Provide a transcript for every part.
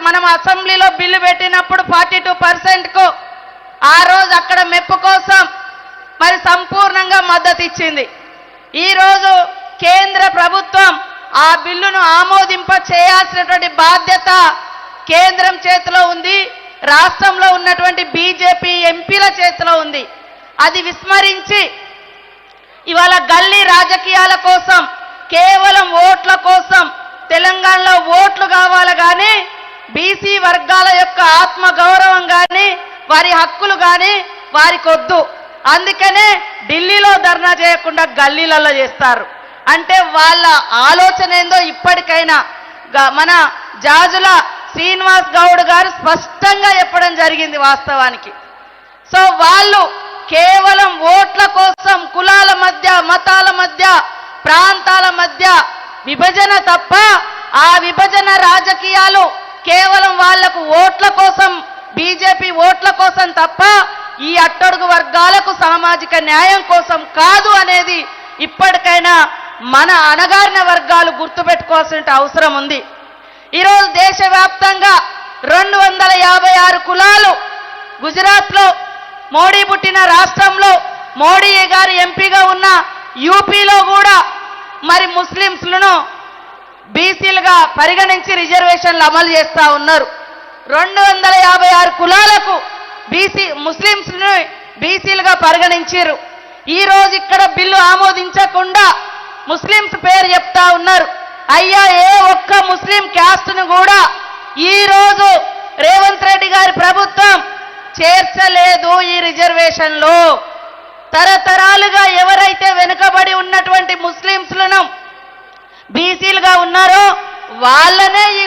మనం అసెంబ్లీలో బిల్లు పెట్టినప్పుడు 42%కు ఆ రోజు అక్కడ మెప్పు కోసం మరి సంపూర్ణంగా మద్దతు ఇచ్చింది. ఈరోజు కేంద్ర ప్రభుత్వం ఆ బిల్లును ఆమోదింప చేయాల్సినటువంటి బాధ్యత కేంద్రం చేతిలో ఉంది, రాష్ట్రంలో ఉన్నటువంటి బీజేపీ ఎంపీల చేతిలో ఉంది. అది విస్మరించి ఇవాళ గల్లీ రాజకీయాల కోసం, కేవలం ఓట్ల కోసం, తెలంగాణలో ఓట్లు కావాలి కానీ బీసీ వర్గాల యొక్క ఆత్మ గౌరవం కానీ వారి హక్కులు కానీ వారికి వద్దు. అందుకనే ఢిల్లీలో ధర్నా చేయకుండా గల్లీలలో చేస్తారు. అంటే వాళ్ళ ఆలోచన ఏందో ఇప్పటికైనా మన జాజుల శ్రీనివాస్ గౌడ్ గారు స్పష్టంగా చెప్పడం జరిగింది వాస్తవానికి. సో వాళ్ళు కేవలం ఓట్ల కోసం కులాల మధ్య, మతాల మధ్య, ప్రాంతాల మధ్య విభజన తప్ప, ఆ విభజన రాజకీయాలు కేవలం వాళ్లకు ఓట్ల కోసం, బీజేపీ ఓట్ల కోసం తప్ప ఈ అట్టడుగు వర్గాలకు సామాజిక న్యాయం కోసం కాదు అనేది ఇప్పటికైనా మన అణగారిన వర్గాలు గుర్తుపెట్టుకోవాల్సిన అవసరం ఉంది. ఈరోజు దేశవ్యాప్తంగా 256 కులాలు, గుజరాత్లో మోడీ పుట్టిన రాష్ట్రంలో మోడీ గారు ఎంపీగా ఉన్న యూపీలో కూడా మరి ముస్లింలను బీసీలుగా పరిగణించి రిజర్వేషన్లు అమలు చేస్తా ఉన్నారు. 256 కులాలకు ముస్లింస్ను బీసీలుగా పరిగణించారు. ఈ రోజు ఇక్కడ బిల్లు ఆమోదించకుండా ముస్లింస్ పేరు చెప్తా ఉన్నారు. అయ్యా, ఏ ఒక్క ముస్లిం క్యాస్ట్ను కూడా ఈ రోజు రేవంత్ రెడ్డి గారి ప్రభుత్వం చేర్చలేదు ఈ రిజర్వేషన్లో. తరతరాలుగా ఎవరైతే వెనుకబడి ఉన్నటువంటి ముస్లింస్లను బీసీలుగా ఉన్నారో వాళ్ళనే ఈ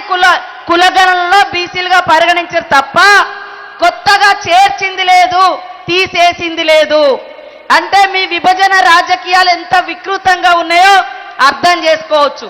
కులగణనలో బీసీలుగా పరిగణించారు తప్ప కొత్తగా చేర్చింది లేదు, తీసేసింది లేదు. అంటే మీ విభజన రాజకీయాలు ఎంత వికృతంగా ఉన్నాయో అర్థం చేసుకోవచ్చు.